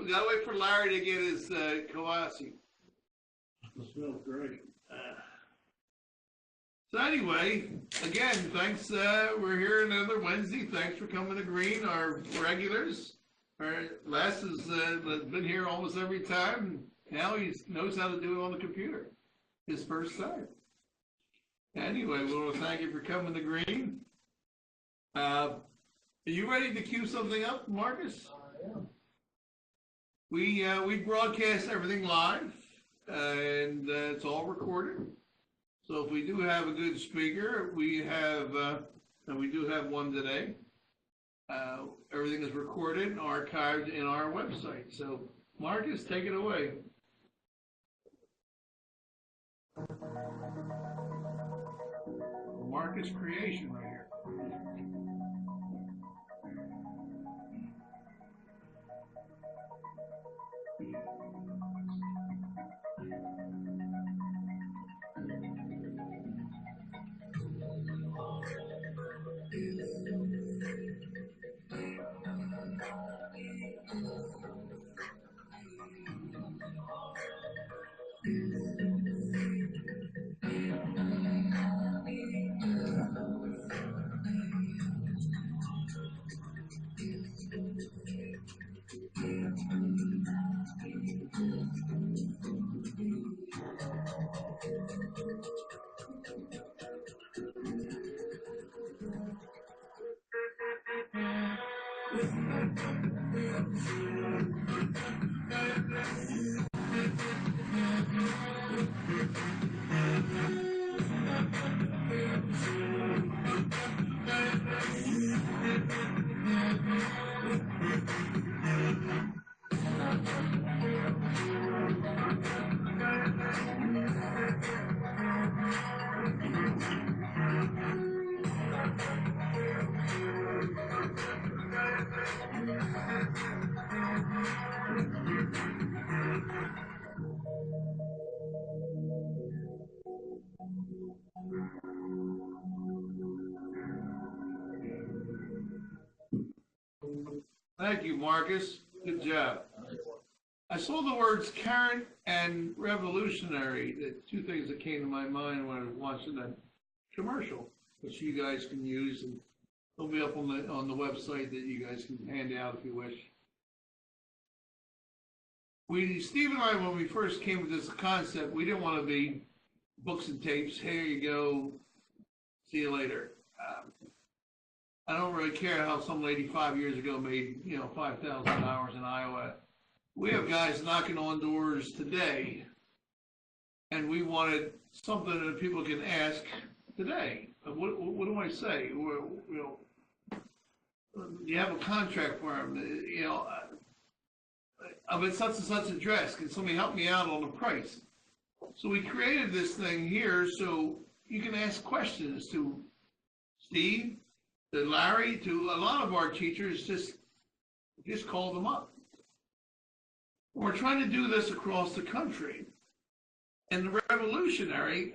gotta wait for Larry to get his Kawasi. It smells great. So anyway, again, thanks. We're here another Wednesday. Thanks for coming to Green, our regulars. Les has been here almost every time. Now he knows how to do it on the computer. His first time. Anyway, we want to thank you for coming to Green. Are you ready to cue something up, Marcus? I am. We broadcast everything live, and it's all recorded. So if we do have a good speaker, we have, and we do have one today. Everything is recorded and archived in our website. So Marcus, take it away. Marcus creation right here. Thank you, Marcus. Good job. I saw the words current and revolutionary, the two things that came to my mind when I was watching that commercial, which you guys can use, and they'll be up on the website that you guys can hand out if you wish. Steve and I, when we first came with this concept, we didn't want to be books and tapes. Here you go. See you later. I don't really care how some lady 5 years ago made, $5,000 in Iowa. We have guys knocking on doors today, and we wanted something that people can ask today. What do I say? You have a contract for them, I'm at such and such address. Can somebody help me out on the price? So we created this thing here so you can ask questions to Steve, to Larry, to a lot of our teachers. Just call them up. We're trying to do this across the country. And the revolutionary,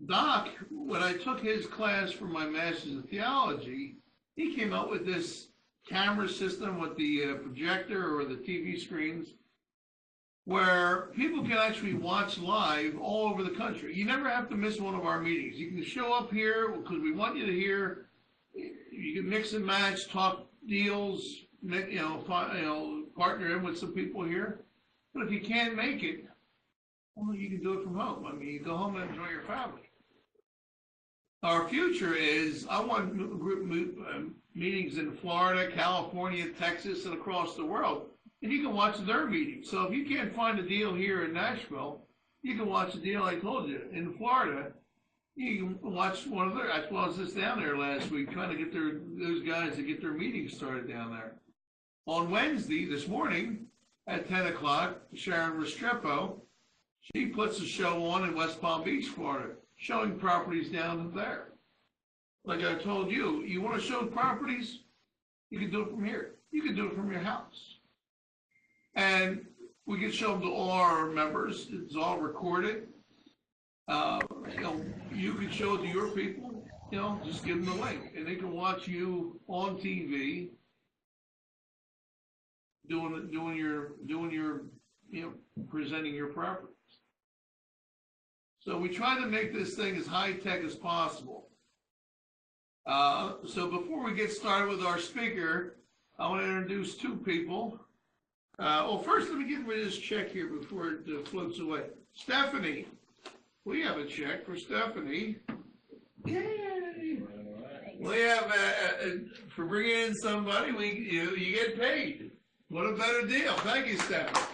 Doc, when I took his class for my master's in theology, he came up with this camera system with the projector or the TV screens where people can actually watch live all over the country. You never have to miss one of our meetings. You can show up here because we want you to hear. You can mix and match, talk deals, partner in with some people here. But if you can't make it, well, you can do it from home. I mean, you go home and enjoy your family. Our future is, I want group meetings in Florida, California, Texas, and across the world. And you can watch their meetings. So if you can't find a deal here in Nashville, you can watch a deal I told you in Florida. You can watch one of their, as well as this down there last week, trying to get those guys to get their meetings started down there. On Wednesday, this morning, at 10 o'clock, Sharon Restrepo, she puts a show on in West Palm Beach, Florida, showing properties down there. Like I told you, you want to show properties, you can do it from here. You can do it from your house. And we can show them to all our members. It's all recorded. You can show it to your people, just give them the link. And they can watch you on TV doing your, presenting your properties. So we try to make this thing as high-tech as possible. So before we get started with our speaker, I want to introduce two people. Well, first, let me get rid of this check here before it floats away. Stephanie, we have a check for Stephanie. Yay! We have, for bringing in somebody, you get paid. What a better deal. Thank you, Stephanie.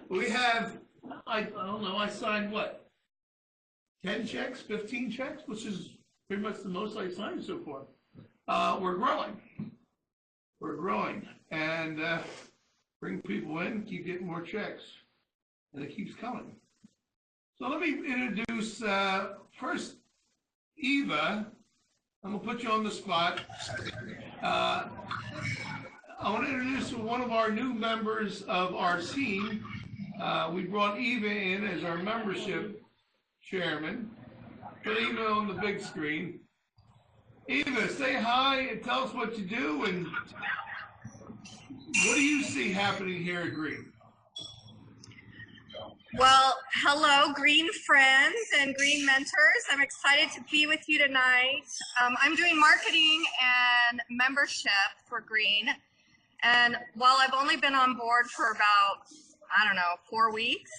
We have, I don't know, I signed what? 10 checks, 15 checks, which is pretty much the most I've signed so far. We're growing. We're growing. And bring people in, keep getting more checks. And it keeps coming. So let me introduce first Eva. I'm going to put you on the spot. I want to introduce one of our new members of our team. We brought Eva in as our membership chairman. Put Eva on the big screen. Eva, say hi and tell us what you do and what do you see happening here at Green? Well, hello, Green friends and Green mentors. I'm excited to be with you tonight. I'm doing marketing and membership for Green. And while I've only been on board for about, 4 weeks,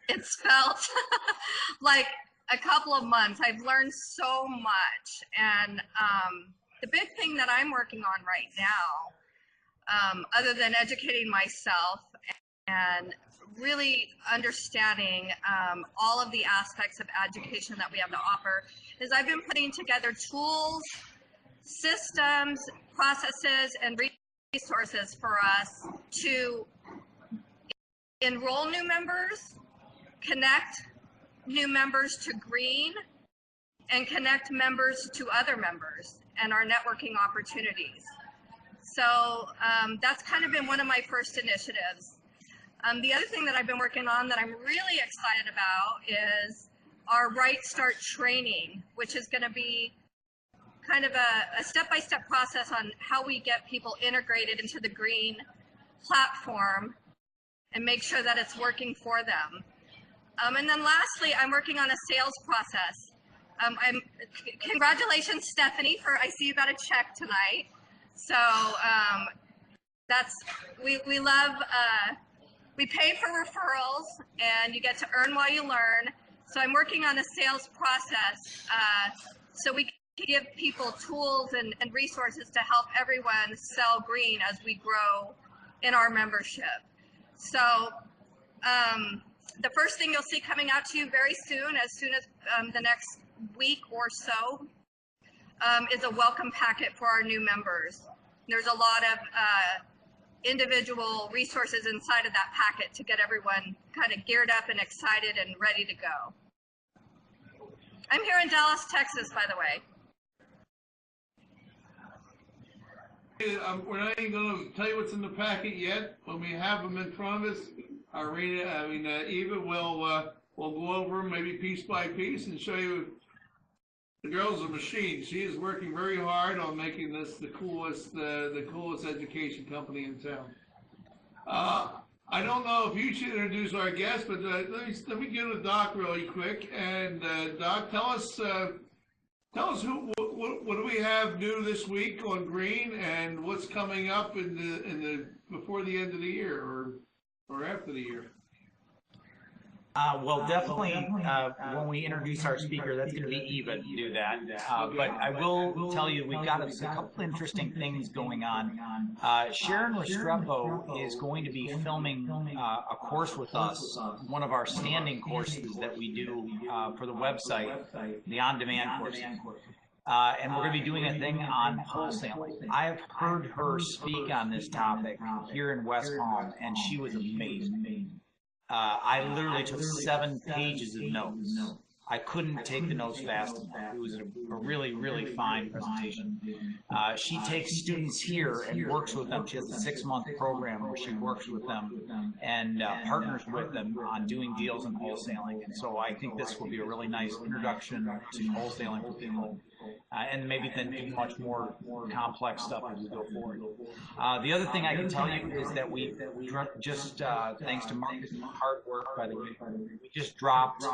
it's felt like a couple of months. I've learned so much. And the big thing that I'm working on right now, other than educating myself and really understanding all of the aspects of education that we have to offer, is I've been putting together tools, systems, processes, and resources for us to enroll new members, connect new members to Green, and connect members to other members and our networking opportunities. So that's kind of been one of my first initiatives. The other thing that I've been working on that I'm really excited about is our Right Start training, which is going to be kind of a step-by-step process on how we get people integrated into the Green platform and make sure that it's working for them. And then lastly, I'm working on a sales process. Congratulations, Stephanie, I see you got a check tonight. So we love, we pay for referrals and you get to earn while you learn. So I'm working on a sales process so we can give people tools and resources to help everyone sell Green as we grow in our membership. So the first thing you'll see coming out to you very soon as the next week or so, is a welcome packet for our new members. There's a lot of individual resources inside of that packet to get everyone kind of geared up and excited and ready to go. I'm here in Dallas, Texas, by the way. We're not even going to tell you what's in the packet yet. When we have them in front of us, Eva will go over them maybe piece by piece and show you. The girl's a machine. She is working very hard on making this the coolest education company in town. I don't know if you should introduce our guest, but let me go to Doc really quick. And Doc, tell us what do we have new this week on Green, and what's coming up before the end of the year or after the year? Well, definitely when we introduce our speaker, that's going to be Eva to do that. But I will tell you, we've got a couple interesting things going on. Sharon Restrepo is going to be filming a course with us, one of our standing courses that we do for the website, the on-demand course. And we're going to be doing a thing on wholesaling. I have heard her speak on this topic here in West Palm, and she was amazing. I literally took 7 pages of notes. I couldn't take the notes fast enough. It was a really, really fine presentation. She takes students here and works with them. She has a 6-month program where she works with them and partners with them on doing deals and wholesaling. And so I think this will be a really nice introduction to wholesaling for people. and maybe then do much more complex stuff as we go forward. The other thing I can tell you is that we just, thanks to Mark's hard work, by the way, we just dropped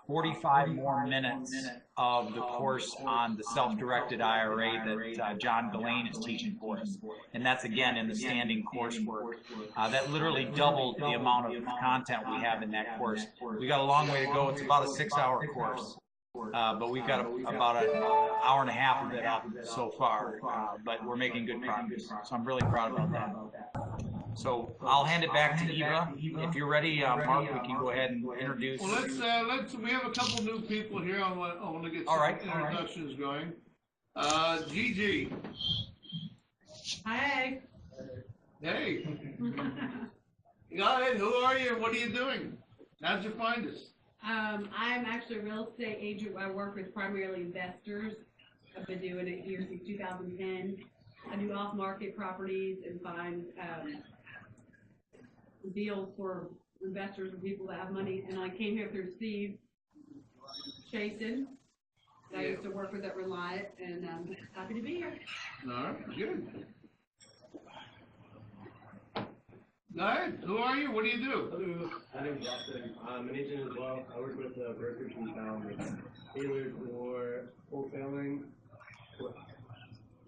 45 more minutes of the course on the self-directed IRA that John Gillane is teaching for us. And that's, again, in the standing coursework. That literally doubled the amount of content we have in that course. We got a long way to go. It's about a 6-hour course. But we've got about an hour and a half of it up so far, but we're making good progress. So I'm really proud about that. So I'll hand it back to Eva. If you're ready, Mark, we can go ahead and introduce. Well, we have a couple new people here. I want to get some introductions going. Gigi. Hi. Hey. Go ahead. Who are you and what are you doing? How'd you find us? I'm actually a real estate agent. I work with primarily investors. I've been doing it here since 2010. I do off-market properties and find deals for investors and people that have money. And I came here through Steve Chasen. I used to work with at Reliant, and I'm happy to be here. All right, good. Go ahead. Who are you? What do you do? Hello, my name is Justin. I'm an agent as well. I work with a brokerage in town that's tailored for wholesaling.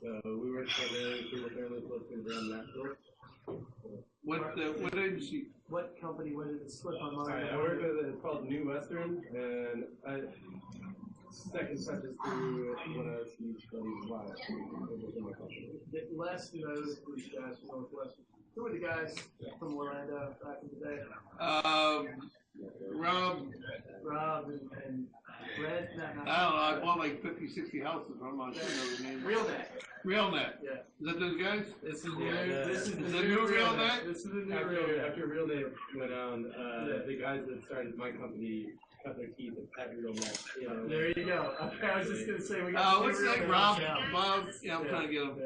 So we work primarily with single family listings around Nashville. What agency? What company? What is it? Slip on mine. I work with it's called New Western, and second touches through one of Steve's buddies' wives within my company. Les knows these guys from Northwestern. Who were the guys from Orlando back in the day? Rob and Red. No, I don't know. I bought like 50, 60 houses. I'm not sure the name. RealNet. Yeah. Is that those guys? This is the new RealNet. This is the new RealNet. After RealNet went down, the guys that started my company cut their teeth at RealNet. You know. There you go. Okay, I was just gonna say we got. What's that? Rob. Bob. Yeah, I'm trying to get him.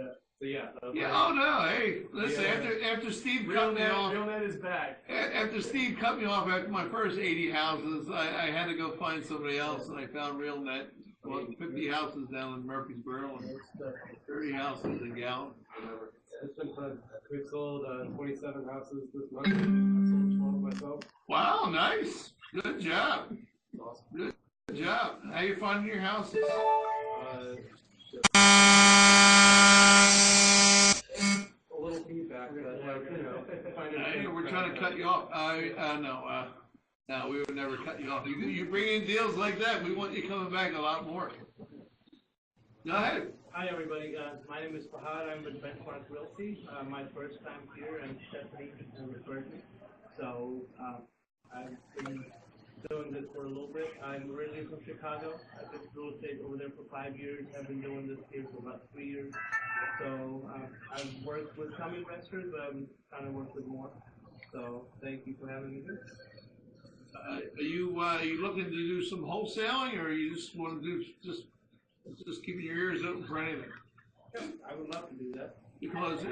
Yeah. So yeah. Oh no! Hey, listen. After Steve cut me off. RealNet is back. After Steve cut me off after my first 80 houses, I had to go find somebody else, and I found RealNet. Well, 50 houses down in Murfreesboro and 30 houses in Gallup. It's been fun. We've sold 27 houses this month. I sold 12 myself. Wow, nice. Good job. Awesome. Good job. How you finding your houses? A little feedback, but Hey, we're trying to cut you off. No, we would never cut you off. You bring in deals like that, we want you coming back a lot more. Go ahead. Hi everybody, my name is Fahad. I'm with Benchmark Realty. My first time here, and Stephanie referred me. So I've been doing this for a little bit. I'm originally from Chicago. I've been real estate over there for 5 years. I've been doing this here for about 3 years. So I've worked with some investors, but I'm trying to work with more. So thank you for having me here. Are you looking to do some wholesaling, or you just want to do just keeping your ears open for anything? Yeah, I would love to do that. Because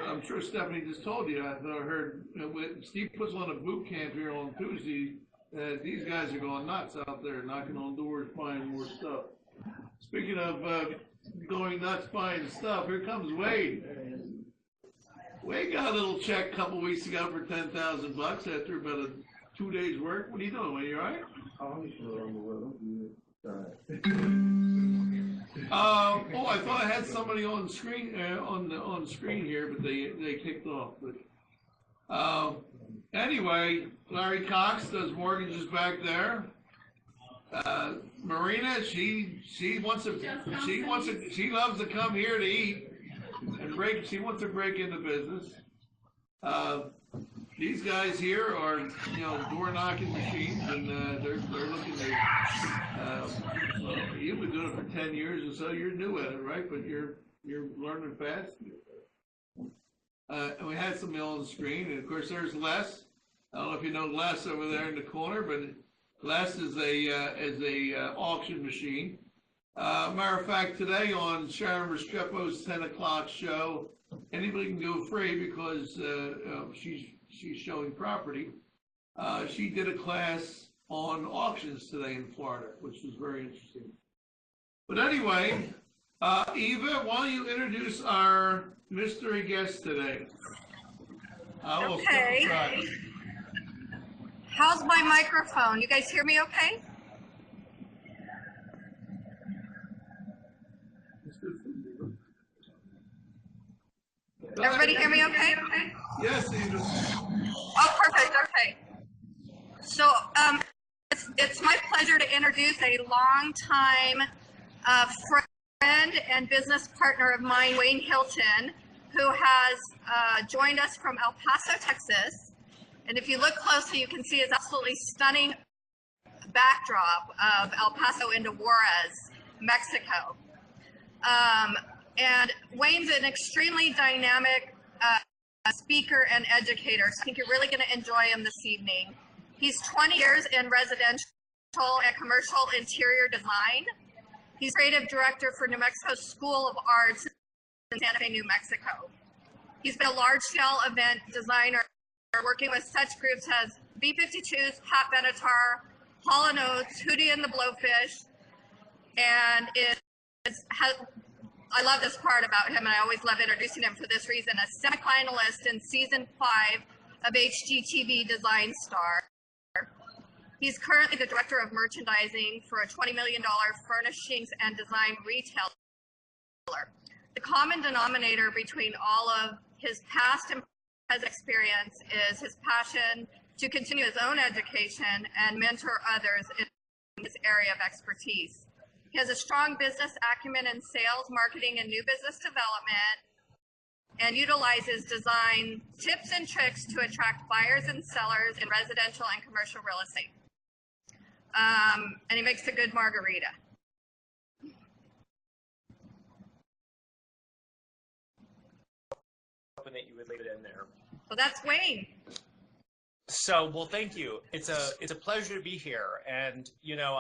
I'm sure Stephanie just told you. I heard when Steve puts on a boot camp here on Tuesday. These guys are going nuts out there, knocking on doors, buying more stuff. Speaking of going nuts, buying stuff, here comes Wade. Wade got a little check a couple weeks ago for $10,000 after about 2 days' work. What are you doing? Wade, you all right? I'm sure on the road. I thought I had somebody on screen on screen here, but they kicked off. But anyway, Larry Cox does mortgages back there. Marina, she loves to come here to eat and break. She wants to break into business. These guys here are, door knocking machines, and they're looking to. You've been doing it for 10 years or so. You're new at it, right? But you're learning fast. And we had somebody on the screen, and of course there's Les. I don't know if you know Les over there in the corner, but Les is a auction machine. Matter of fact, today on Sharon Restrepo's 10 o'clock show, anybody can go free because she's showing property. She did a class on auctions today in Florida, which was very interesting. But anyway, Eva, why don't you introduce our mystery guest today? I will step Okay. aside. How's my microphone? You guys hear me okay? Everybody hear me okay? Yes, Eva. Oh, perfect. Okay. So it's my pleasure to introduce a longtime friend and business partner of mine, Wayne Hilton, who has joined us from El Paso, Texas. And if you look closely, you can see his absolutely stunning backdrop of El Paso into Juarez, Mexico. And Wayne's an extremely dynamic speaker and educator, so I think you're really going to enjoy him this evening. He's 20 years in residential and commercial interior design. He's creative director for New Mexico School of Arts in Santa Fe, New Mexico. He's been a large-scale event designer working with such groups as B-52s, Pat Benatar, Hall & Oates, Hootie and the Blowfish, and I love this part about him, and I always love introducing him for this reason, a semi-finalist in season 5 of HGTV Design Star. He's currently the director of merchandising for a $20 million furnishings and design retailer. The common denominator between all of his past and present experience is his passion to continue his own education and mentor others in his area of expertise. He has a strong business acumen in sales, marketing, and new business development, and utilizes design tips and tricks to attract buyers and sellers in residential and commercial real estate. And he makes a good margarita. Hoping that you would leave it in there. Well, that's Wayne. So, well, thank you. It's a pleasure to be here, and you know,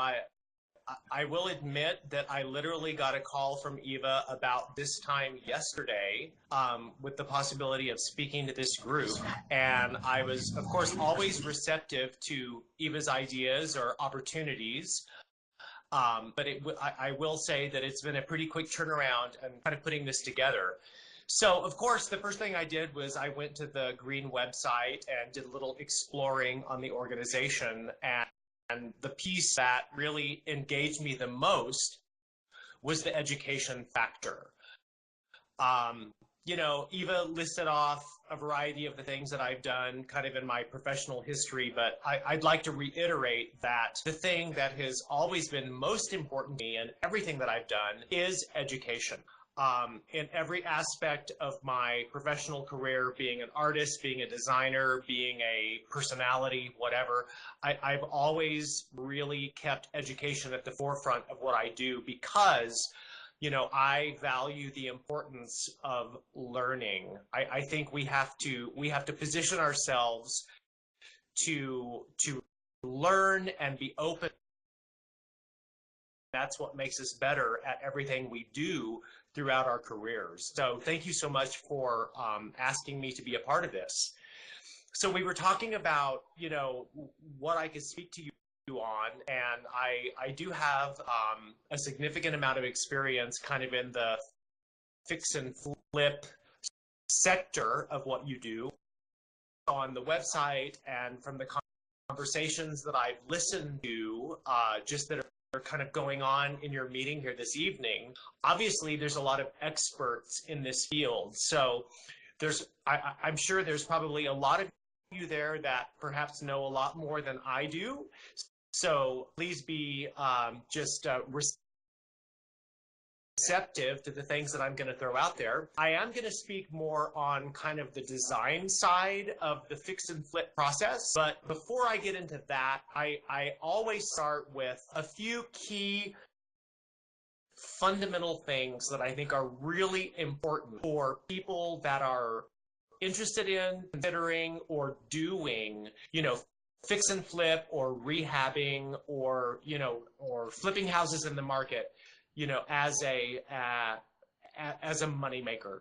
I will admit that I literally got a call from Eva about this time yesterday with the possibility of speaking to this group. And I was, of course, always receptive to Eva's ideas or opportunities. But I will say that it's been a pretty quick turnaround and kind of putting this together. So, of course, the first thing I did was I went to the Green website and did a little exploring on the organization. And the piece that really engaged me the most was the education factor. You know, Eva listed off a variety of the things that I've done kind of in my professional history, but I'd like to reiterate that the thing that has always been most important to me in everything that I've done is education. In every aspect of my professional career, being an artist, being a designer, being a personality, whatever, I've always really kept education at the forefront of what I do because, you know, I value the importance of learning. I think we have to position ourselves to learn and be open. That's what makes us better at everything we do throughout our careers. So thank you so much for asking me to be a part of this. So we were talking about, you know, what I could speak to you on, and I do have a significant amount of experience kind of in the fix and flip sector of what you do on the website and from the conversations that I've listened to just that are kind of going on in your meeting here this evening. Obviously, there's a lot of experts in this field. So I'm sure there's probably a lot of you there that perhaps know a lot more than I do. So please be receptive to the things that I'm going to throw out there. I am going to speak more on kind of the design side of the fix and flip process. But before I get into that, I always start with a few key fundamental things that I think are really important for people that are interested in, considering, or doing, you know, fix and flip or rehabbing or, you know, or flipping houses in the market, you know, as a moneymaker.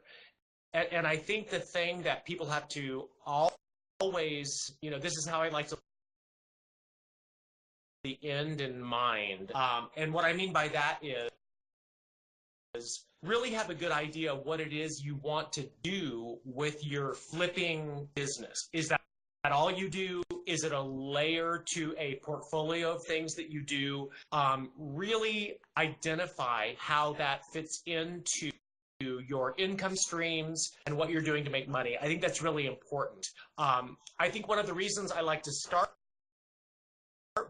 And I think the thing that people have to always, you know, this is how I like to the end in mind. And what I mean by that is really have a good idea what it is you want to do with your flipping business. Is that all you do? Is it a layer to a portfolio of things that you do? Really identify how that fits into your income streams and what you're doing to make money. I think that's really important. I think one of the reasons I like to start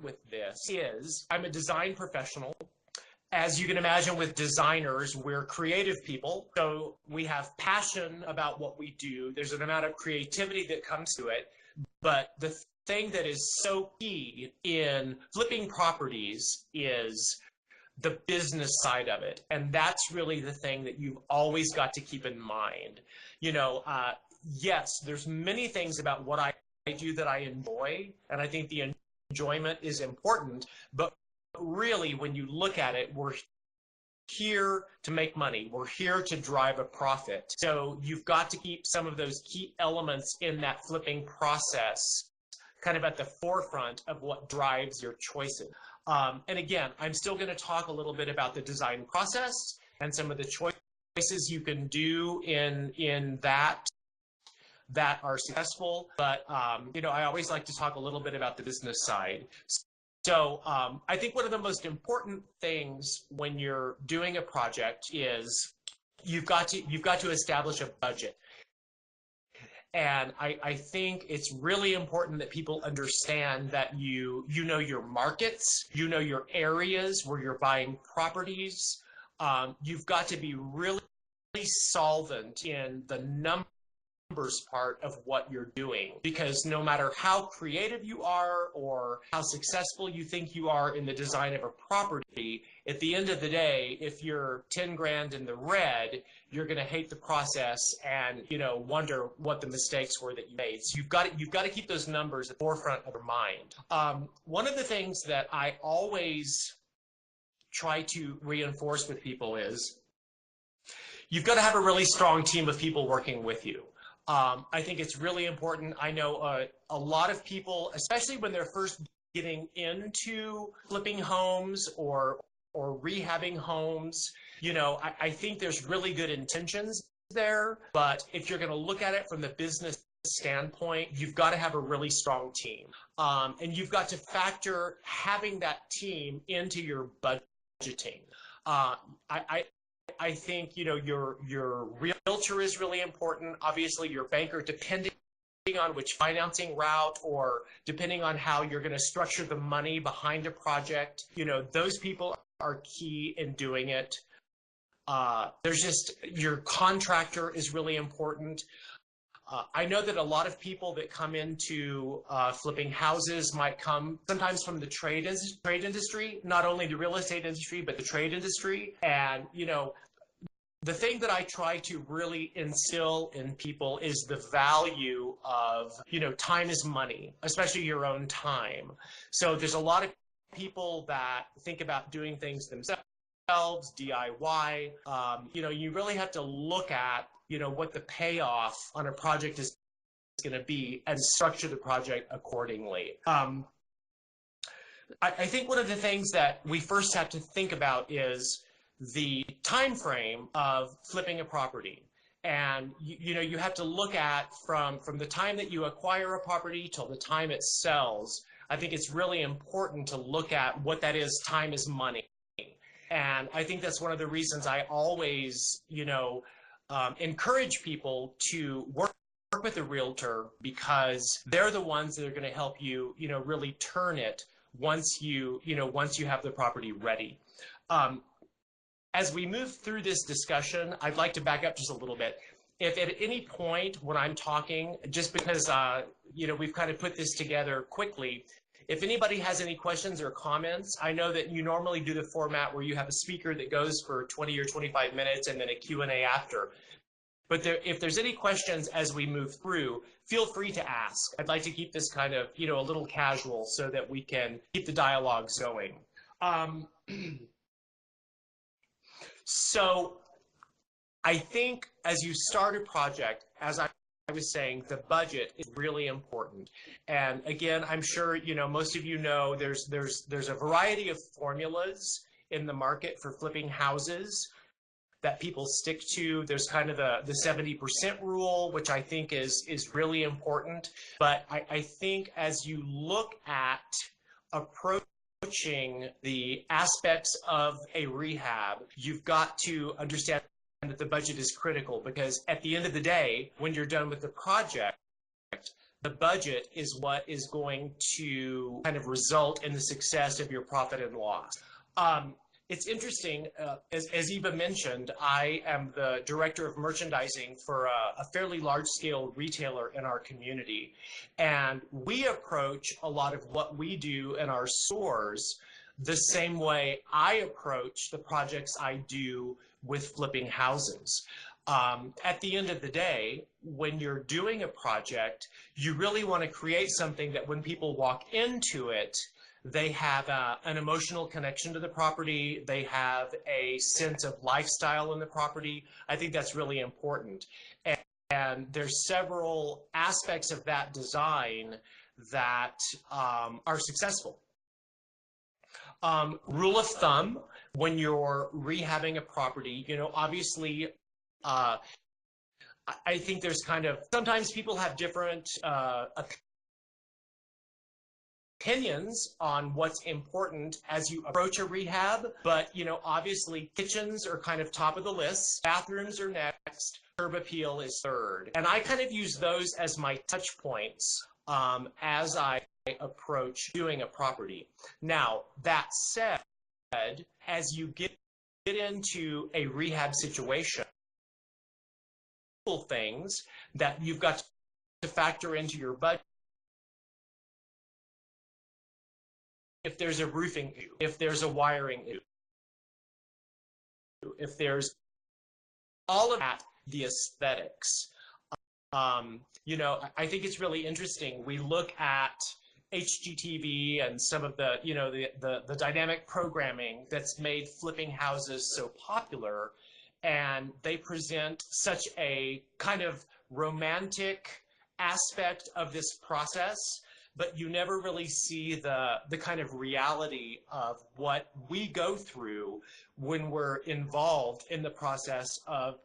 with this is I'm a design professional. As you can imagine, with designers, we're creative people. So we have passion about what we do. There's an amount of creativity that comes to it. But the thing that is so key in flipping properties is the business side of it. And that's really the thing that you've always got to keep in mind. You know, yes, there's many things about what I do that I enjoy. And I think the enjoyment is important. But really, when you look at it, we're here to make money. We're here to drive a profit. So you've got to keep some of those key elements in that flipping process kind of at the forefront of what drives your choices. And again, I'm still going to talk a little bit about the design process and some of the choices you can do in that are successful. But, you know, I always like to talk a little bit about the business side. So I think one of the most important things when you're doing a project is you've got to establish a budget. And I think it's really important that people understand that you know your markets, you know your areas where you're buying properties. You've got to be really solvent in the numbers part of what you're doing, because no matter how creative you are or how successful you think you are in the design of a property, at the end of the day, if you're 10 grand in the red, you're going to hate the process and, you know, wonder what the mistakes were that you made. So you've got to keep those numbers at the forefront of your mind. One of the things that I always try to reinforce with people is you've got to have a really strong team of people working with you. I think it's really important. I know a lot of people, especially when they're first getting into flipping homes or rehabbing homes, you know, I think there's really good intentions there. But if you're going to look at it from the business standpoint, you've got to have a really strong team. And you've got to factor having that team into your budgeting. I think, you know, your realtor is really important. Obviously, your banker, depending on which financing route or depending on how you're going to structure the money behind a project, you know, those people are key in doing it. There's just your contractor is really important. I know that a lot of people that come into flipping houses might come sometimes from the trade industry, not only the real estate industry, but the trade industry. And, you know, the thing that I try to really instill in people is the value of, you know, time is money, especially your own time. So there's a lot of people that think about doing things themselves, DIY. You know, you really have to look at, you know, what the payoff on a project is going to be and structure the project accordingly. I think one of the things that we first have to think about is the time frame of flipping a property. And you know, you have to look at from the time that you acquire a property till the time it sells. I think it's really important to look at what that is. Time is money. And I think that's one of the reasons I always, you know, encourage people to work with a realtor, because they're the ones that are going to help you, you know, really turn it once you have the property ready. As we move through this discussion, I'd like to back up just a little bit. If at any point when I'm talking, just because, you know, we've kind of put this together quickly, if anybody has any questions or comments, I know that you normally do the format where you have a speaker that goes for 20 or 25 minutes and then a Q&A after. But if there's any questions as we move through, feel free to ask. I'd like to keep this kind of, you know, a little casual so that we can keep the dialogues going. So I think as you start a project, as I was saying, the budget is really important. And again, I'm sure, you know, most of you know there's a variety of formulas in the market for flipping houses. that people stick to. There's kind of the 70% rule, which I think is really important. But I think as you look at approaching the aspects of a rehab, you've got to understand that the budget is critical, because at the end of the day, when you're done with the project, the budget is what is going to kind of result in the success of your profit and loss. It's interesting, as Eva mentioned, I am the director of merchandising for a fairly large-scale retailer in our community. And we approach a lot of what we do in our stores the same way I approach the projects I do with flipping houses. At the end of the day, when you're doing a project, you really want to create something that when people walk into it, they have an emotional connection to the property. They have a sense of lifestyle in the property. I think that's really important. And there's several aspects of that design that are successful. Rule of thumb, when you're rehabbing a property, obviously, I think there's kind of, sometimes people have different opinions on what's important as you approach a rehab, but obviously kitchens are kind of top of the list, bathrooms are next, curb appeal is third. And I kind of use those as my touch points as I approach doing a property. Now, that said, as you get into a rehab situation, things that you've got to factor into your budget. If there's a roofing issue, if there's a wiring issue, if there's all of that, the aesthetics. I think it's really interesting. We look at HGTV and some of the, the dynamic programming that's made flipping houses so popular, and they present such a kind of romantic aspect of this process, but you never really see the kind of reality of what we go through when we're involved in the process of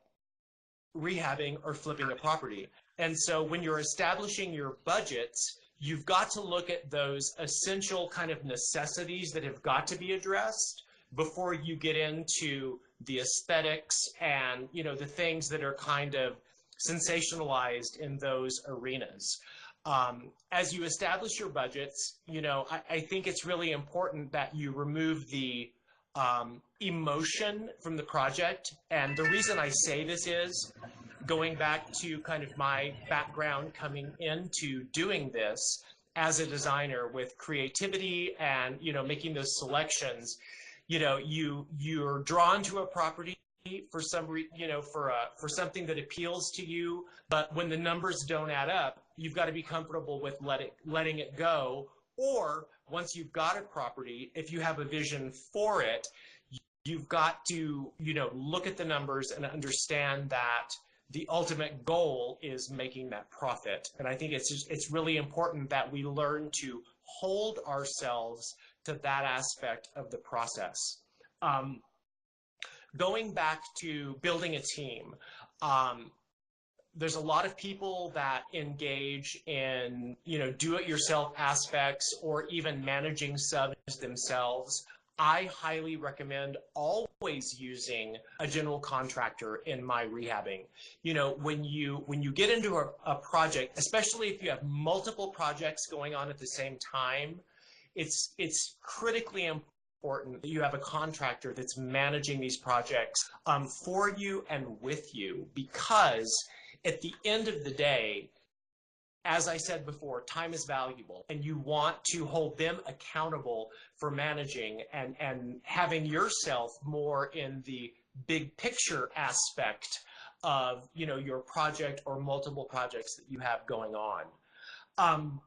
rehabbing or flipping a property. And so when you're establishing your budgets, you've got to look at those essential kind of necessities that have got to be addressed before you get into the aesthetics and, the things that are kind of sensationalized in those arenas. As you establish your budgets, I think it's really important that you remove the emotion from the project. And the reason I say this is, going back to kind of my background coming into doing this as a designer with creativity and, making those selections, you're drawn to a property for some for something that appeals to you, but when the numbers don't add up, you've got to be comfortable with letting it go. Or once you've got a property, if you have a vision for it, you've got to look at the numbers and understand that the ultimate goal is making that profit. And I think it's really important that we learn to hold ourselves to that aspect of the process. Going back to building a team, there's a lot of people that engage in, do-it-yourself aspects or even managing subs themselves. I highly recommend always using a general contractor in my rehabbing. When you get into a project, especially if you have multiple projects going on at the same time, it's critically important that you have a contractor that's managing these projects for you and with you, because at the end of the day, as I said before, time is valuable, and you want to hold them accountable for managing and having yourself more in the big picture aspect of, your project or multiple projects that you have going on.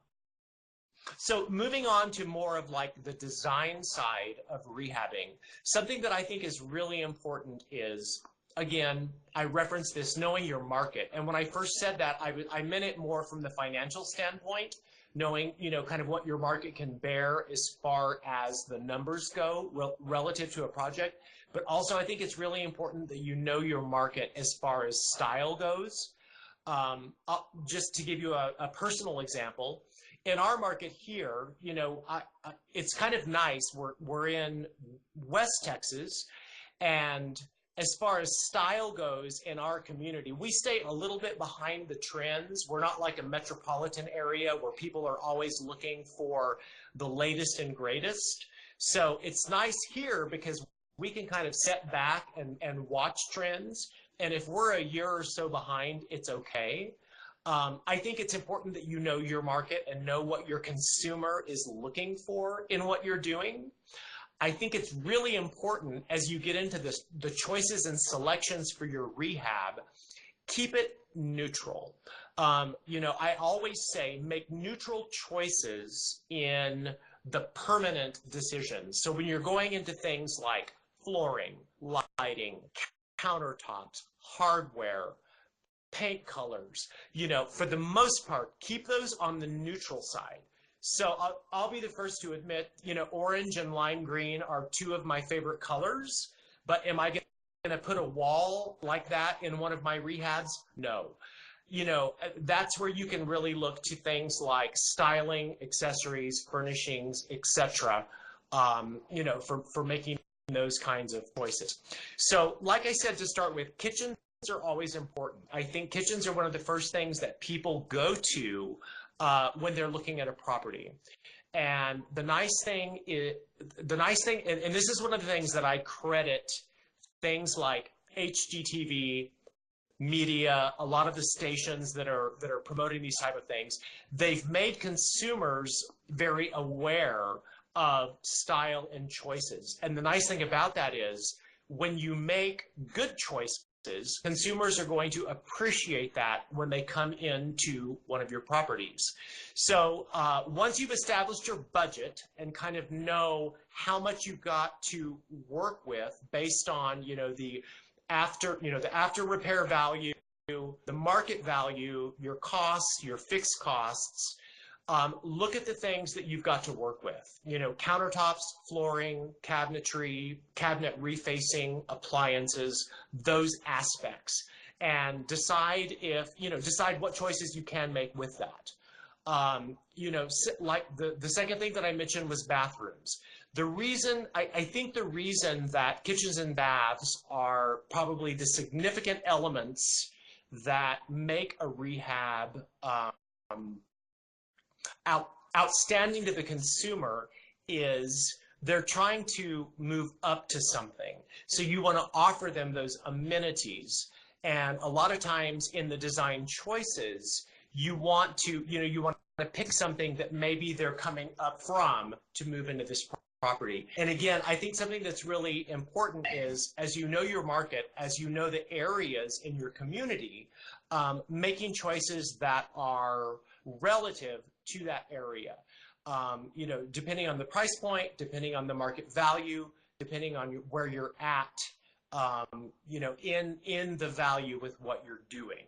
So moving on to more of like the design side of rehabbing, something that I think is really important is, again, I referenced this, knowing your market. And when I first said that, I meant it more from the financial standpoint, knowing, kind of what your market can bear as far as the numbers go relative to a project. but also I think it's really important that you know your market as far as style goes. Just to give you a personal example, in our market here, you know, it's kind of nice. We're in West Texas, and as far as style goes in our community, we stay a little bit behind the trends. We're not like a metropolitan area where people are always looking for the latest and greatest. So it's nice here because we can kind of set back and watch trends. And if we're a year or so behind, it's okay. I think it's important that you know your market and know what your consumer is looking for in what you're doing. I think it's really important as you get into this, the choices and selections for your rehab, keep it neutral. You know, I always say make neutral choices in the permanent decisions. So when you're going into things like flooring, lighting, countertops, hardware, paint colors, you know, for the most part, keep those on the neutral side. So I'll be the first to admit, you know, orange and lime green are two of my favorite colors, but am I going to put a wall like that in one of my rehabs? No. You know, that's where you can really look to things like styling, accessories, furnishings, etc., you know, for making those kinds of choices. So like I said, to start with, kitchens are always important. I think kitchens are one of the first things that people go to when they're looking at a property. And the nice thing is, and this is one of the things that I credit things like HGTV, media, a lot of the stations that are promoting these type of things, they've made consumers very aware of style and choices. And the nice thing about that is when you make good choices, consumers are going to appreciate that when they come into one of your properties. So once you've established your budget and kind of know how much you've got to work with based on, you know, the after repair value, the market value, your costs, your fixed costs, look at the things that you've got to work with. You know, countertops, flooring, cabinetry, cabinet refacing, appliances, those aspects, and decide what choices you can make with that. You know, like the second thing that I mentioned was bathrooms. The reason, I think the reason that kitchens and baths are probably the significant elements that make a rehab outstanding to the consumer is they're trying to move up to something. So you want to offer them those amenities. And a lot of times in the design choices, you want to pick something that maybe they're coming up from to move into this property. And again, I think something that's really important is, as you know your market, as you know the areas in your community, making choices that are relative to that area. You know, depending on the price point, depending on the market value, depending on where you're at, you know, in the value with what you're doing.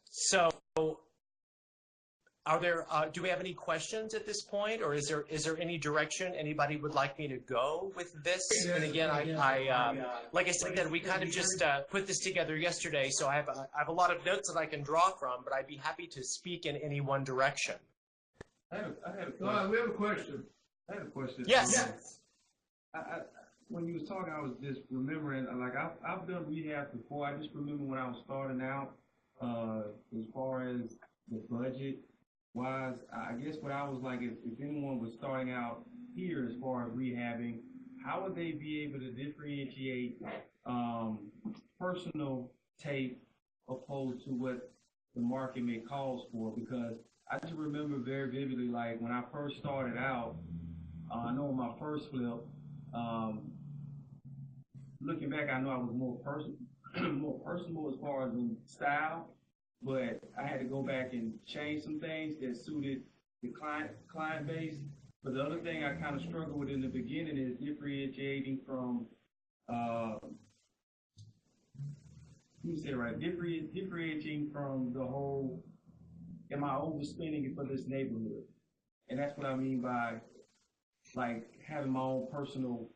So are there, do we have any questions at this point, or is there any direction anybody would like me to go with this? And again, like I said, we kind of just put this together yesterday, so I have a lot of notes that I can draw from, but I'd be happy to speak in any one direction. I had a question. We have a question. I had a question. Yes. When you was talking, I was just remembering, like I've done rehab before. I just remember when I was starting out, as far as the budget wise, I guess what I was like, if anyone was starting out here as far as rehabbing, how would they be able to differentiate personal tape opposed to what the market may call for? Because I just remember very vividly, like when I first started out, I know on my first flip, looking back, I know I was more personal as far as in style, but I had to go back and change some things that suited the client base. But the other thing I kind of struggled with in the beginning is differentiating from, differentiating from the whole, am I overspending for this neighborhood? And that's what I mean by like having my own personal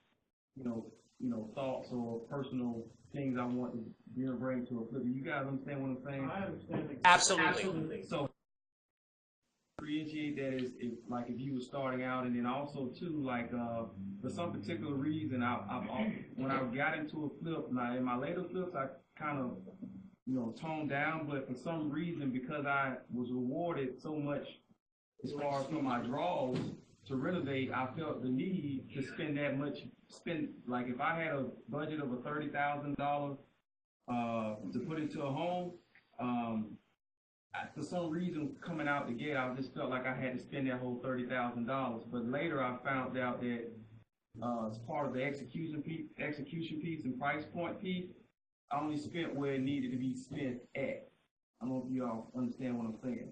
thoughts or personal things I want to bring to a flip. You guys understand what I'm saying? I understand. Absolutely. So appreciate that is if like if you were starting out, and then also too like for some particular reason when I got into a flip, now in my later flips I kind of toned down, but for some reason because I was rewarded so much as far as for my draws to renovate, I felt the need to spend that much. Like if I had a budget of $30,000 to put into a home, for some reason coming out the gate, I just felt like I had to spend that whole $30,000. But later I found out that as part of the execution piece and price point piece, I only spent where it needed to be spent at. I don't know if you all understand what I'm saying.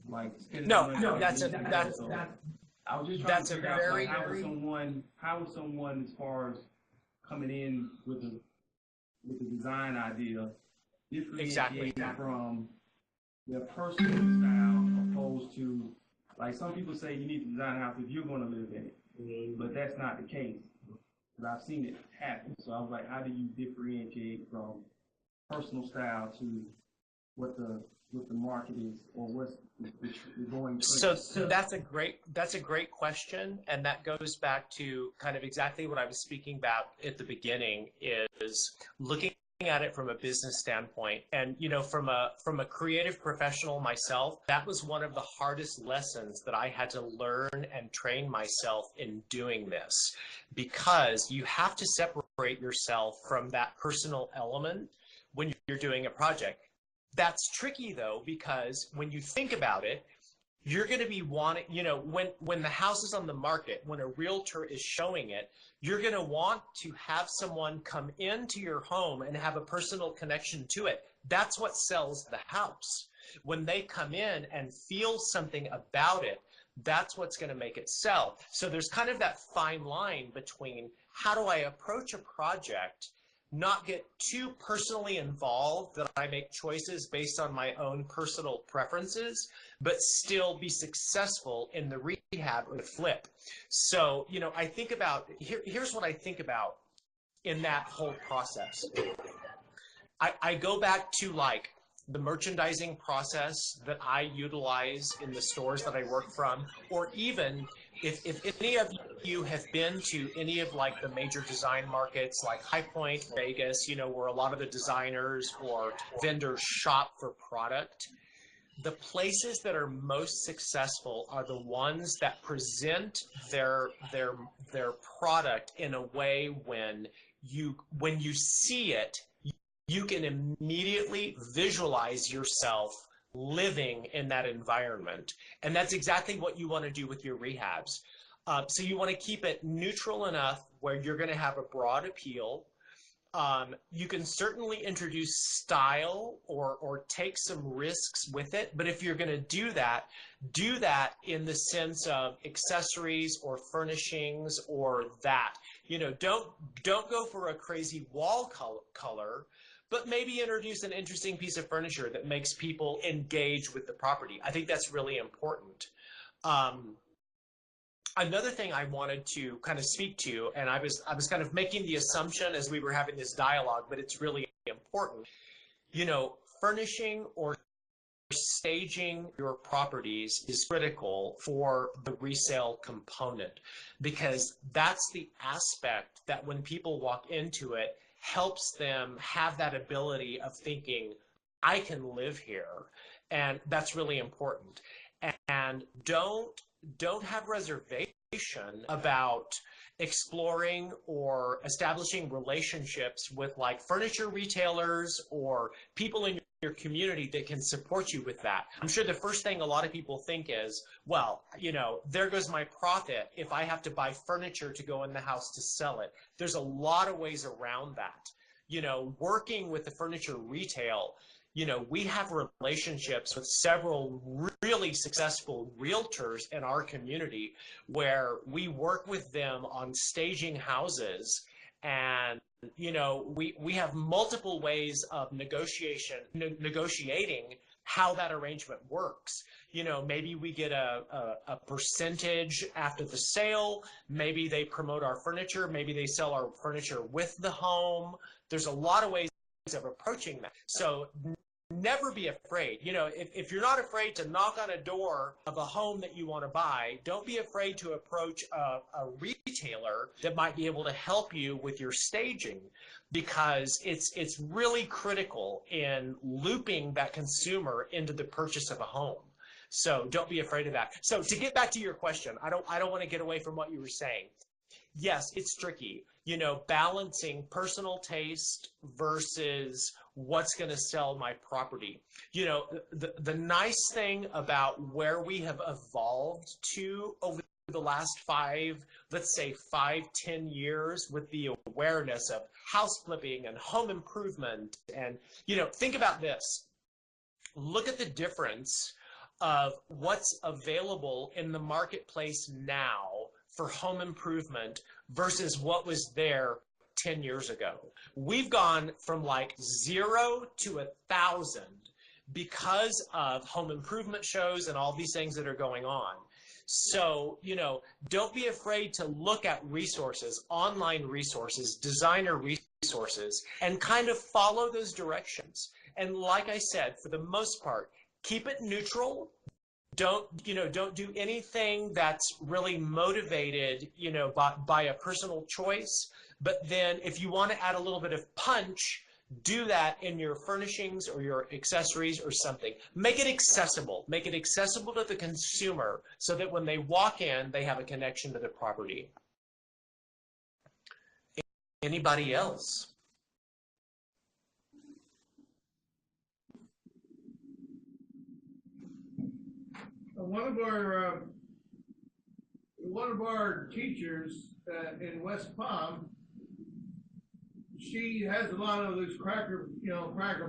Like No, that's I was just trying that's to a figure very, out how would someone as far as coming in with the design idea differentiate from their personal style opposed to, like some people say you need to design a house if you're going to live in it, but that's not the case. But I've seen it happen. So I was like, how do you differentiate from personal style to what the market is, or what's the going trend? So that's a great question, and that goes back to kind of exactly what I was speaking about at the beginning, is looking at it from a business standpoint. And from a creative professional myself, that was one of the hardest lessons that I had to learn and train myself in doing this, because you have to separate yourself from that personal element when you're doing a project. That's tricky though, because when you think about it, you're going to be wanting, when the house is on the market, when a realtor is showing it, you're going to want to have someone come into your home and have a personal connection to it. That's what sells the house. When they come in and feel something about it, that's what's going to make it sell. So there's kind of that fine line between how do I approach a project, not get too personally involved that I make choices based on my own personal preferences, but still be successful in the rehab or the flip. So, I think about, here's what I think about in that whole process. I go back to like the merchandising process that I utilize in the stores that I work from, or even if any of you have been to any of like the major design markets like High Point, Vegas, where a lot of the designers or vendors shop for product, the places that are most successful are the ones that present their product in a way when you see it, you can immediately visualize yourself living in that environment. And that's exactly what you want to do with your rehabs. So you want to keep it neutral enough where you're going to have a broad appeal. You can certainly introduce style or take some risks with it. But if you're going to do that in the sense of accessories or furnishings or that. Don't go for a crazy wall color, but maybe introduce an interesting piece of furniture that makes people engage with the property. I think that's really important. Another thing I wanted to kind of speak to, and I was kind of making the assumption as we were having this dialogue, but it's really important. Furnishing or staging your properties is critical for the resale component, because that's the aspect that when people walk into it helps them have that ability of thinking, I can live here. And that's really important. And don't have reservation about exploring or establishing relationships with like furniture retailers or people in your community that can support you with that. I'm sure the first thing a lot of people think is, well, there goes my profit if I have to buy furniture to go in the house to sell it. There's a lot of ways around that. Working with the furniture retail, we have relationships with several really successful realtors in our community where we work with them on staging houses, and we have multiple ways of negotiating how that arrangement works. You know, maybe we get a percentage after the sale. Maybe they promote our furniture. Maybe they sell our furniture with the home. There's a lot of ways of approaching that. So never be afraid. You know, if you're not afraid to knock on a door of a home that you want to buy, don't be afraid to approach a retailer that might be able to help you with your staging, because it's really critical in looping that consumer into the purchase of a home. So don't be afraid of that. So to get back to your question, I don't want to get away from what you were saying. Yes, it's tricky, you know, balancing personal taste versus what's going to sell my property. You know, the nice thing about where we have evolved to over the last 10 years with the awareness of house flipping and home improvement. And, you know, think about this. Look at the difference of what's available in the marketplace now for home improvement versus what was there 10 years ago. We've gone from like 0 to 1,000 because of home improvement shows and all these things that are going on. So, you know, don't be afraid to look at resources, online resources, designer resources, and kind of follow those directions. And like I said, for the most part, keep it neutral. Don't do anything that's really motivated, you know, by a personal choice. But then if you want to add a little bit of punch, do that in your furnishings or your accessories or something. Make it accessible. Make it accessible to the consumer so that when they walk in, they have a connection to the property. Anybody else? One of our teachers in West Palm, she has a lot of those cracker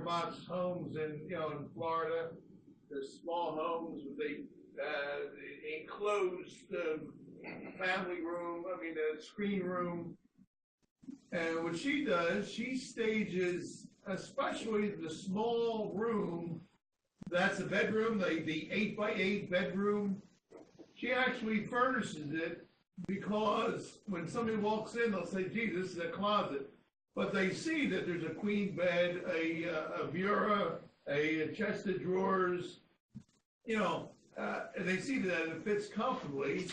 box homes in Florida. The small homes with the enclosed family room. I mean, a screen room. And what she does, she stages, especially the small room. That's a bedroom, the 8x8 bedroom. She actually furnishes it because when somebody walks in, they'll say, gee, this is a closet. But they see that there's a queen bed, a bureau, a chest of drawers, and they see that it fits comfortably.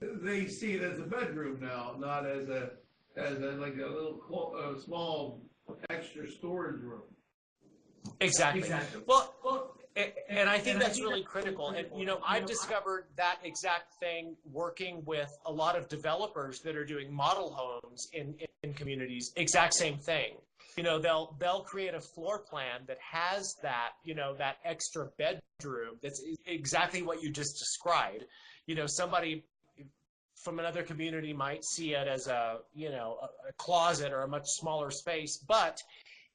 They see it as a bedroom now, not as a little small extra storage room. Exactly. Well, and I think that's really critical. And, I've discovered that exact thing working with a lot of developers that are doing model homes in communities. Exact same thing. They'll create a floor plan that has that, that extra bedroom. That's exactly what you just described. Somebody from another community might see it as a closet or a much smaller space, but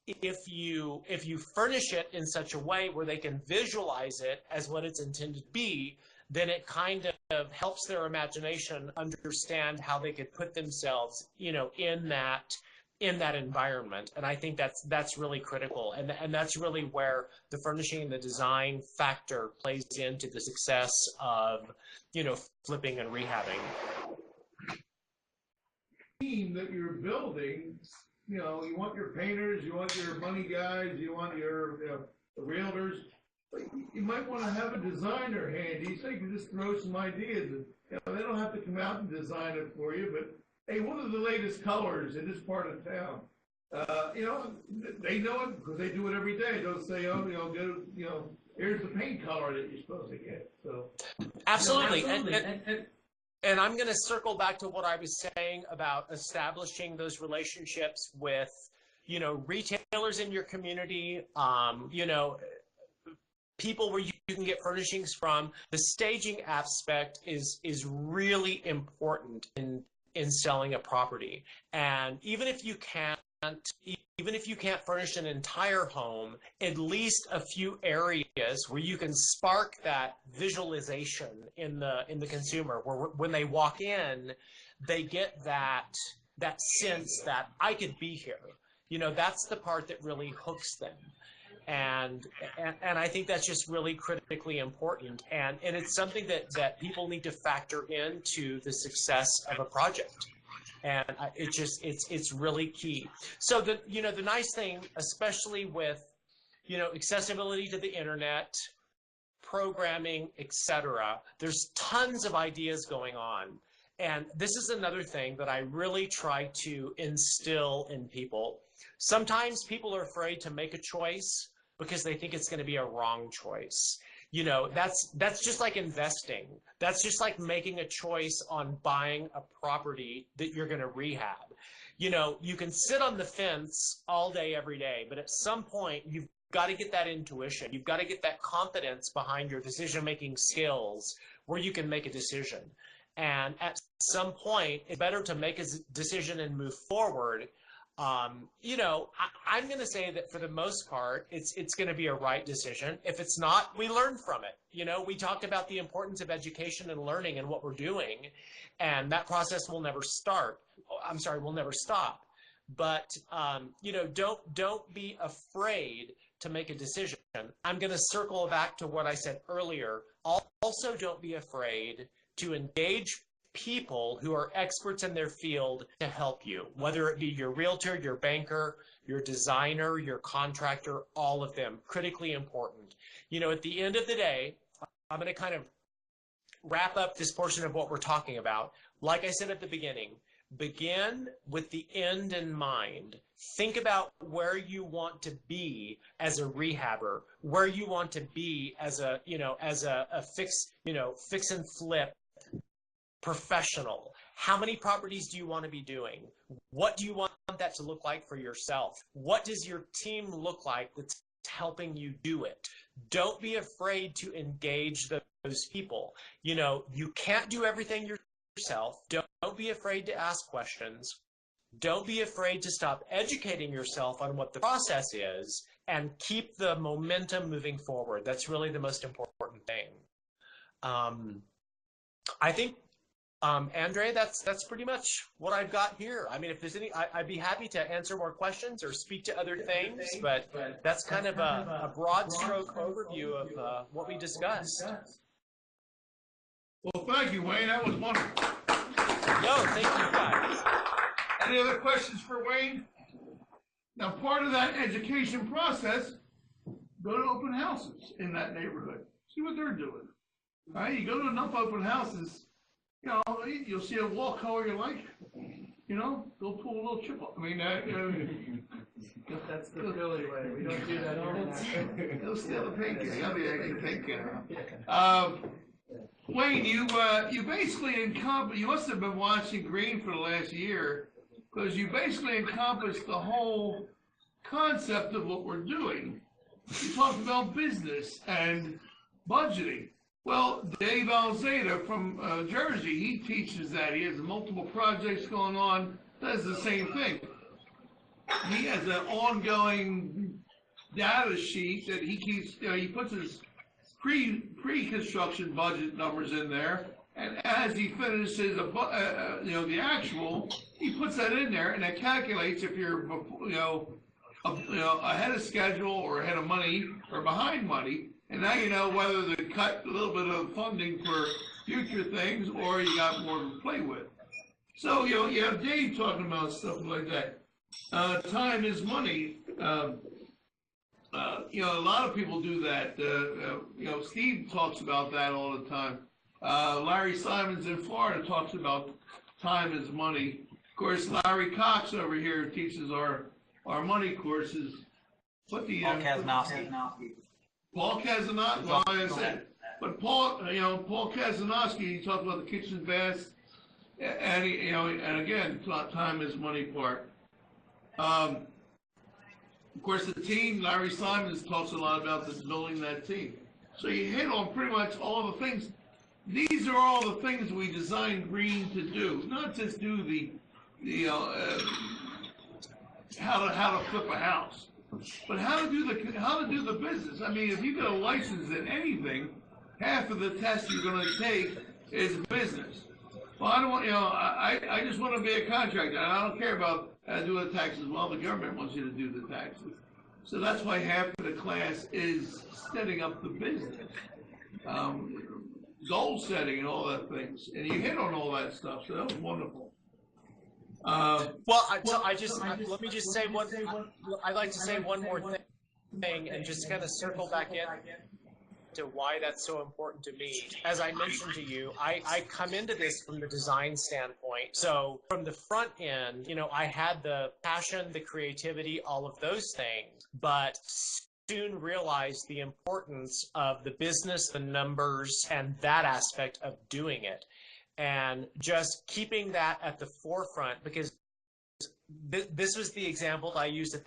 if you furnish it in such a way where they can visualize it as what it's intended to be, then it kind of helps their imagination understand how they could put themselves, in that environment. And I think that's really critical. And that's really where the furnishing and the design factor plays into the success of, flipping and rehabbing. Team that you're building, you want your painters, you want your money guys, you want your realtors. But you might want to have a designer handy so you can just throw some ideas. And, they don't have to come out and design it for you, but hey, what are the latest colors in this part of town? They know it because they do it every day. They'll say, here's the paint color that you're supposed to get. So absolutely. And I'm going to circle back to what I was saying about establishing those relationships with, retailers in your community, people where you can get furnishings from. The staging aspect is really important in selling a property. And even if you can't furnish an entire home, at least a few areas where you can spark that visualization in the consumer, where when they walk in, they get that sense that I could be here. That's the part that really hooks them. And I think that's just really critically important, and it's something that people need to factor into the success of a project. And it's really key. So the nice thing, especially with accessibility to the internet, programming, etc., there's tons of ideas going on. And this is another thing that I really try to instill in people. Sometimes people are afraid to make a choice because they think it's going to be a wrong choice. That's just like investing. That's just like making a choice on buying a property that you're going to rehab. You can sit on the fence all day, every day, but at some point you've got to get that intuition. You've got to get that confidence behind your decision-making skills where you can make a decision. And at some point, it's better to make a decision and move forward. I'm going to say that for the most part, it's going to be a right decision. If it's not, we learn from it. We talked about the importance of education and learning and what we're doing, and that process will never stop. But, don't be afraid to make a decision. I'm going to circle back to what I said earlier. Also, don't be afraid to engage people who are experts in their field to help you, whether it be your realtor, your banker, your designer, your contractor, all of them, critically important. At the end of the day, I'm going to kind of wrap up this portion of what we're talking about. Like I said at the beginning, begin with the end in mind. Think about where you want to be as a rehabber, where you want to be as a fix and flip professional. How many properties do you want to be doing? What do you want that to look like for yourself? What does your team look like that's helping you do it? Don't be afraid to engage those people. You can't do everything yourself. Don't be afraid to ask questions. Don't be afraid to stop educating yourself on what the process is, and keep the momentum moving forward. That's really the most important thing. I think, Andre, that's pretty much what I've got here. I mean, if there's any, I'd be happy to answer more questions or speak to other things, but that's kind of a broad stroke overview of what we discussed. Well, thank you, Wayne. That was wonderful. No, thank you guys. Any other questions for Wayne? Now, part of that education process, go to open houses in that neighborhood. See what they're doing. All right, you go to enough open houses, you'll see a wall color you like. Go pull a little chip up. I mean, That's the Philly way. We don't do that all. Go steal the paint can. I'll be a paint can. Wayne, you basically you must have been watching Green for the last year, because you basically encompassed the whole concept of what we're doing. You talked about business and budgeting. Well, Dave Alzada from Jersey, he teaches that. He has multiple projects going on, does the same thing. He has an ongoing data sheet that he keeps, he puts his pre-construction budget numbers in there, and as he finishes the actual, he puts that in there, and it calculates if you're ahead of schedule or ahead of money or behind money, and now you know whether to cut a little bit of funding for future things or you got more to play with. So you have Dave talking about stuff like that. Time is money. A lot of people do that. Steve talks about that all the time. Larry Simons in Florida talks about time is money. Of course, Larry Cox over here teaches our money courses. Paul Kazanowski. Paul Kazanowski. Well, like I said, but Paul Kazanowski, he talks about the kitchen baths, and and again, time is money part. Of course, the team, Larry Simons talks a lot about this, building that team. So you hit on pretty much all the things. These are all the things we designed Green to do, not just do how to flip a house, but how to do the business. I mean, if you get a license in anything, half of the test you're going to take is business. Well, I don't want, I just want to be a contractor. I don't care about doing the taxes. Well, the government wants you to do the taxes. So that's why half of the class is setting up the business, goal setting and all that things. And you hit on all that stuff, so that was wonderful. Well, let me just say one. I'd like to say one more thing, and just kind of circle back in to why that's so important to me. As I mentioned to you, I come into this from the design standpoint. So from the front end, I had the passion, the creativity, all of those things, but soon realized the importance of the business, the numbers, and that aspect of doing it. And just keeping that at the forefront, because this was the example that I used at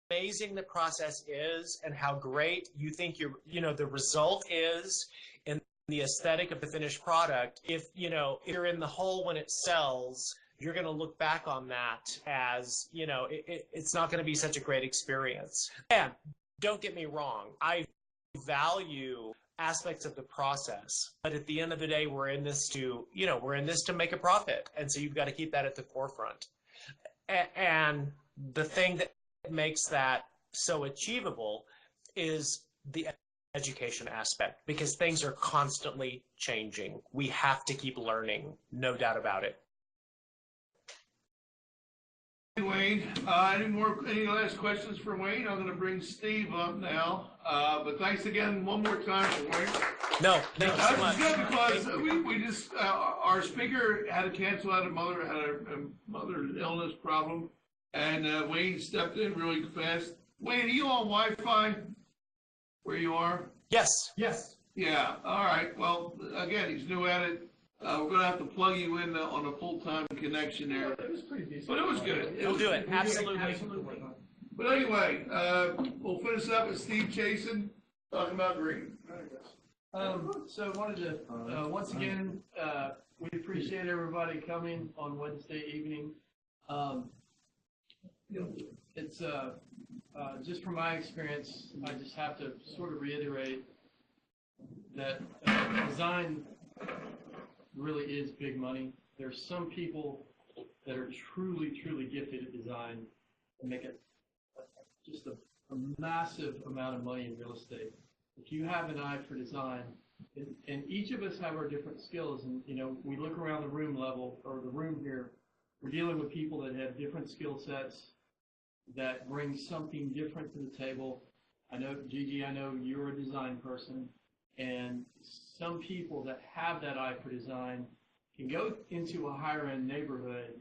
amazing the process is and how great you think the result is in the aesthetic of the finished product. If you're in the hole when it sells, you're going to look back on that as, it's not going to be such a great experience. And don't get me wrong, I value aspects of the process, but at the end of the day, we're in this to make a profit. And so you've got to keep that at the forefront. And the thing that makes that so achievable is the education aspect, because things are constantly changing. We have to keep learning, no doubt about it. Wayne, any last questions for Wayne? I'm going to bring Steve up now. But thanks again one more time for Wayne. No, thank you so much. Good, because we just our speaker had to cancel out a mother illness problem. And Wayne stepped in really fast. Wayne, are you on Wi-Fi where you are? Yes. Yeah, all right. Well, again, he's new at it. We're going to have to plug you in on a full-time connection there. It was pretty decent. But it was good. We'll do it, absolutely. But anyway, we'll finish up with Steve Chasen talking about green. So I wanted to, once again, we appreciate everybody coming on Wednesday evening. It's just from my experience, I just have to sort of reiterate that design really is big money. There's some people that are truly gifted at design and make just a massive amount of money in real estate. If you have an eye for design, and each of us have our different skills, and we look around the room level, or the room here, we're dealing with people that have different skill sets that bring something different to the table. I know, Gigi, I know you're a design person, and some people that have that eye for design can go into a higher end neighborhood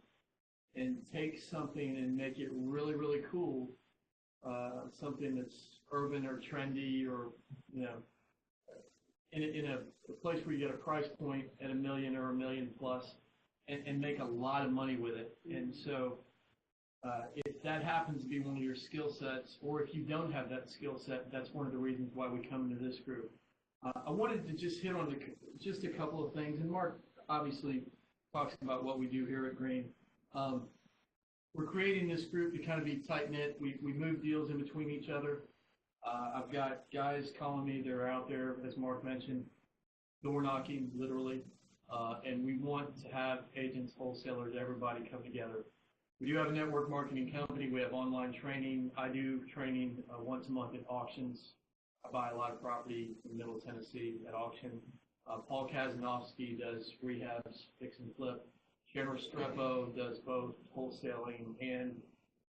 and take something and make it really cool, something that's urban or trendy, or in a place where you get a price point at $1 million or $1 million plus, and make a lot of money with it. And so if that happens to be one of your skill sets, or if you don't have that skill set, that's one of the reasons why we come into this group. I wanted to just hit on just a couple of things, and Mark obviously talks about what we do here at Green. We're creating this group to kind of be tight-knit. We move deals in between each other. I've got guys calling me. They're out there, as Mark mentioned, door knocking, literally. And we want to have agents, wholesalers, everybody come together. We do have a network marketing company. We have online training. I do training once a month at auctions. I buy a lot of property in Middle Tennessee at auction. Paul Kazanowski does rehabs, fix and flip. Sharon Restrepo does both wholesaling and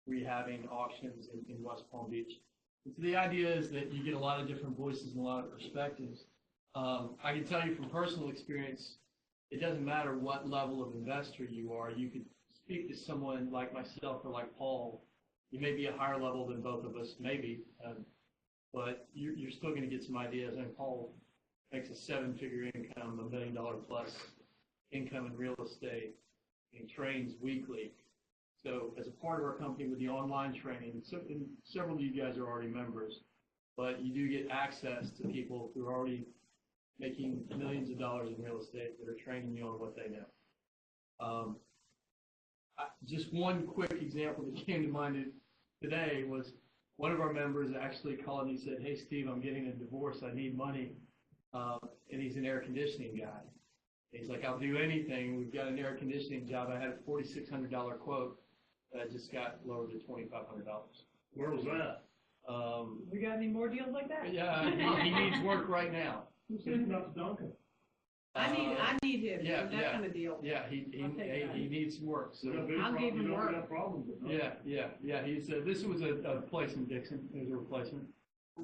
rehabbing auctions in West Palm Beach. And so the idea is that you get a lot of different voices and a lot of perspectives. I can tell you from personal experience, it doesn't matter what level of investor you are. You could speak to someone like myself or like Paul. You may be a higher level than both of us, maybe, but you're still going to get some ideas. And Paul makes a 7-figure income, $1 million plus income in real estate. He trains weekly. So as a part of our company with the online training, and several of you guys are already members, but you do get access to people who are already making millions of dollars in real estate that are training you on what they know. Just one quick example that came to mind today was one of our members actually called and he said, "Hey, Steve, I'm getting a divorce. I need money." And he's an air conditioning guy. He's like, "I'll do anything. We've got an air conditioning job." I had a $4,600 quote. that just got lowered to $2,500. Where was that? We got any more deals like that? Yeah, he needs work right now. It's not Duncan. I need him, yeah, that yeah. kind of deal. Yeah, he needs work. So I'll give him work. yeah. He said this was a placement, Dixon. It was a replacement.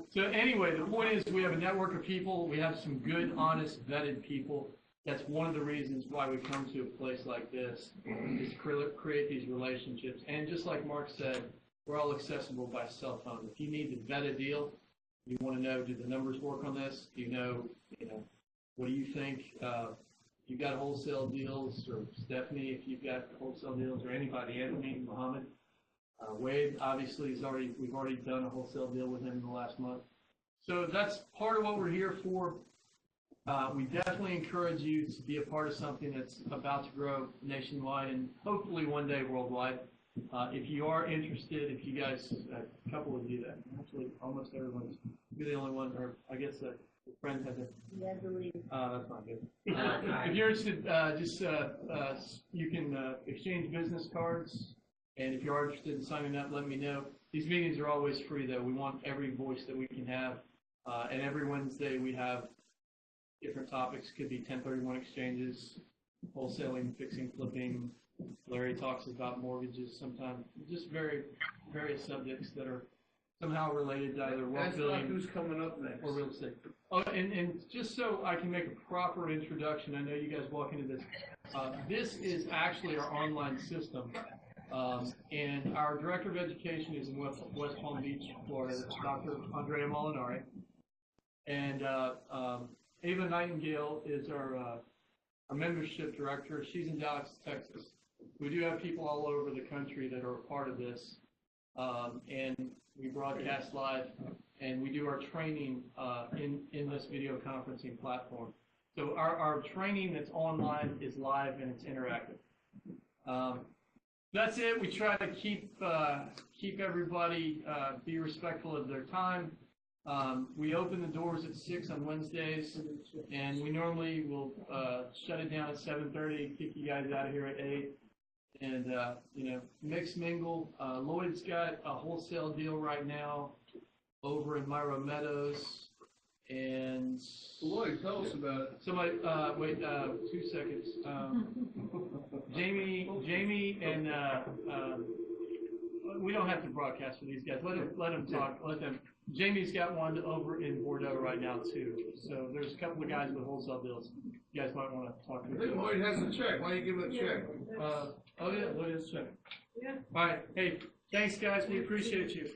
So anyway, the point is we have a network of people. We have some good, honest, vetted people. That's one of the reasons why we come to a place like this, is to create these relationships. And just like Mark said, we're all accessible by cell phone. If you need to vet a deal, you want to know, do the numbers work on this? Do you know, what do you think? You've got wholesale deals, or Stephanie, if you've got wholesale deals, or anybody, Anthony, Muhammad. Wade, obviously, we've already done a wholesale deal with him in the last month. So that's part of what we're here for. We definitely encourage you to be a part of something that's about to grow nationwide and hopefully one day worldwide. If you are interested, if you guys, a couple of you that actually almost everyone's, you're the only one, or I guess a friend has a. Yeah, I believe. That's not good. If you're interested, you can exchange business cards, and if you are interested in signing up, let me know. These meetings are always free, though. We want every voice that we can have, and every Wednesday we have different topics. Could be 1031 exchanges, wholesaling, fixing, flipping. Larry talks about mortgages sometimes. Just various subjects that are somehow related to either wealth building Who's coming up next? or real estate. Oh, and just so I can make a proper introduction, I know you guys walk into this. This is actually our online system, and our director of education is in West Palm Beach, Florida. That's Dr. Andrea Molinari, and Ava Nightingale is our membership director. She's in Dallas, Texas. We do have people all over the country that are a part of this, and we broadcast live, and we do our training in this video conferencing platform. So our training that's online is live and it's interactive. That's it. We try to keep everybody, be respectful of their time. We open the doors at 6 on Wednesdays, and we normally will shut it down at 7:30, kick you guys out of here at 8. And, mix, mingle. Lloyd's got a wholesale deal right now over in Myra Meadows. And Lloyd, tell us about it. Somebody, wait, 2 seconds. Jamie and, we don't have to broadcast for these guys. Let them talk. Jamie's got one over in Bordeaux right now, too. So there's a couple of guys with wholesale deals. You guys might want to talk to them. I think Lloyd has a check. Why don't you give him a check? Oh, yeah, Lloyd has a check. Yeah. All right. Hey, thanks, guys. We appreciate you.